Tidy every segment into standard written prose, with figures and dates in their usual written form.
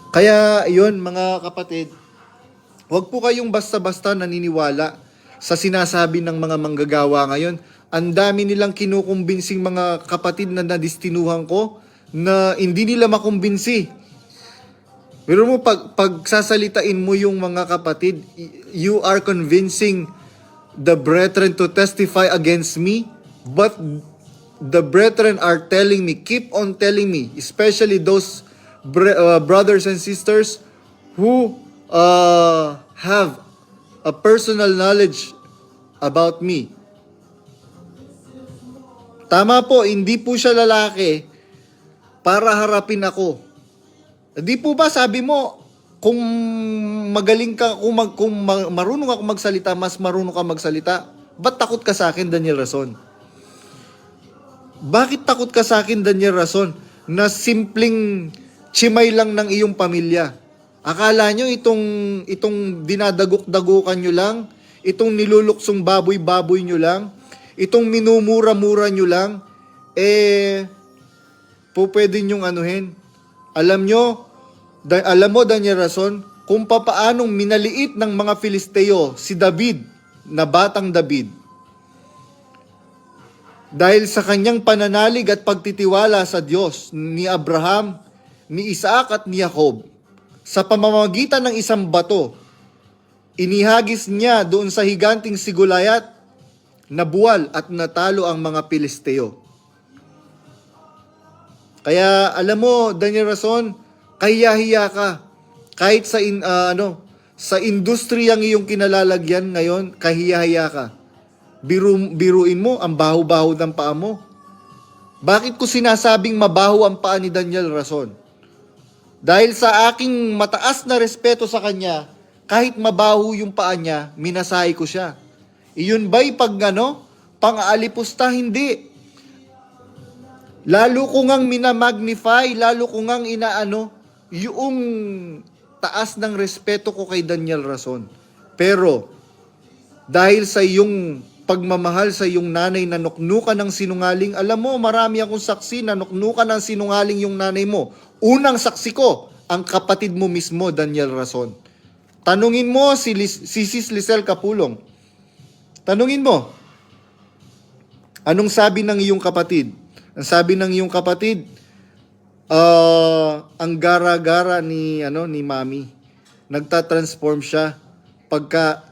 Kaya yun mga kapatid, huwag po kayong basta-basta naniniwala sa sinasabi ng mga manggagawa ngayon. Ang dami nilang kinukumbinsing mga kapatid na nadistinuhan ko na hindi nila makumbinsi. Pero mo pagsasalitain mo yung mga kapatid, you are convincing the brethren to testify against me, but the brethren are telling me, keep on telling me, especially those brothers and sisters who have a personal knowledge about me. Tama po, hindi po siya lalaki para harapin ako. Di po ba sabi mo, kung magaling ka, kung marunong ako magsalita, mas marunong ka magsalita, ba't takot ka sa akin, Daniel Rason? Bakit takot ka sa akin, Daniel Rason, na simpleng chimay lang ng iyong pamilya? Akala nyo itong dinadagok-dagukan nyo lang, itong niluluksong baboy-baboy nyo lang, itong minumura-mura nyo lang, po pwede nyong anuhin. Alam mo, Daniel Rason, kung papaanong minaliit ng mga Filisteo si David, na batang David. Dahil sa kanyang pananalig at pagtitiwala sa Diyos ni Abraham, ni Isaac at ni Jacob, sa pamamagitan ng isang bato, inihagis niya doon sa higanting si Goliath, nabuwal at natalo ang mga Filisteo. Kaya alam mo, Daniel Rason, kahiya-hiya ka. Kahit sa industriyang iyong kinalalagyan ngayon, kahiya-hiya ka. Biruin mo, ang baho-baho ng paa mo. Bakit ko sinasabing mabaho ang paa ni Daniel Rason? Dahil sa aking mataas na respeto sa kanya, kahit mabaho yung paa niya, minasahe ko siya. Iyon ba'y pang-aalipusta? Hindi. Lalo ko ngang minamagnify, lalo ko ngang yung taas ng respeto ko kay Daniel Rason. Pero, dahil sa iyong pagmamahal sa iyong nanay na nuknukan ng sinungaling, alam mo, marami akong saksi na nuknukan ng sinungaling yung nanay mo. Unang saksi ko, ang kapatid mo mismo, Daniel Rason. Tanungin mo si Sis Lisel Capulong. Tanungin mo, anong sabi ng iyong kapatid? Ang sabi ng iyong kapatid, ang gara-gara ni Mami. Nagtatransform siya pagka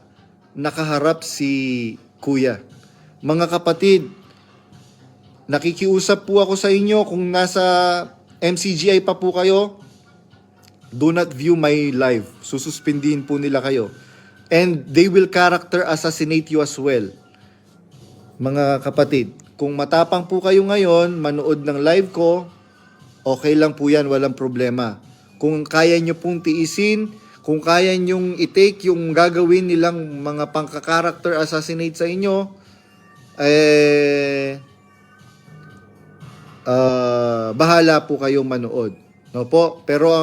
nakaharap si Kuya. Mga kapatid, nakikiusap po ako sa inyo kung nasa MCGI pa po kayo, do not view my live. Sususpindihin po nila kayo. And they will character assassinate you as well. Mga kapatid, kung matapang po kayo ngayon, manood ng live ko, okay lang po yan, walang problema. Kung kaya nyo pong tiisin, kung kaya nyong i-take yung gagawin nilang mga pangka-character assassinate sa inyo, bahala po kayong manood. No po? Pero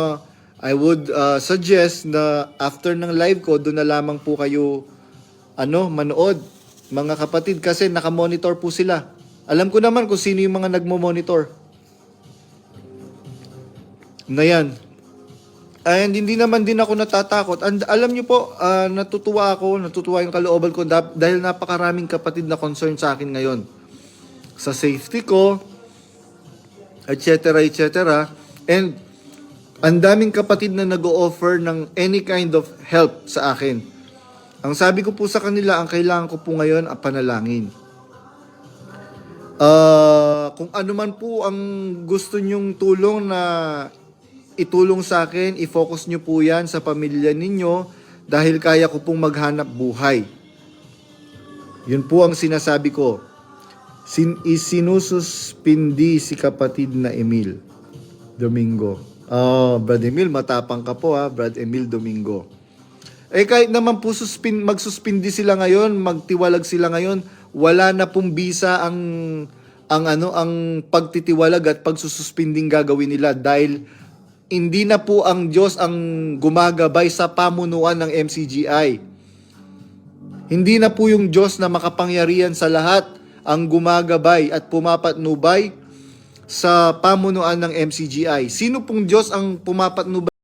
I would suggest na after ng live ko, doon na lamang po kayo manood. Mga kapatid, kasi nakamonitor po sila. Alam ko naman kung sino yung mga nagmo-monitor. Na yan. And hindi naman din ako natatakot. And alam niyo po, natutuwa yung kalooban ko dahil napakaraming kapatid na concern sa akin ngayon. Sa safety ko, etc. And ang daming kapatid na nag-o-offer ng any kind of help sa akin. Ang sabi ko po sa kanila, ang kailangan ko po ngayon ang panalangin. Kung ano man po ang gusto nyong tulong na itulong sa akin, i-focus nyo po yan sa pamilya ninyo dahil kaya ko pong maghanap buhay. Yun po ang sinasabi ko. Isinususpindi si kapatid na Emil Domingo. Brad Emil, matapang ka po Brad Emil Domingo. Kahit naman po magsuspindi sila ngayon, magtiwalag sila ngayon, wala na pong bisa ang pagtitiwalag at pagsususpinding gagawin nila dahil hindi na po ang Diyos ang gumagabay sa pamunuan ng MCGI. Hindi na po yung Diyos na makapangyarihan sa lahat ang gumagabay at pumapatnubay sa pamunuan ng MCGI. Sino pong Diyos ang pumapatnubay?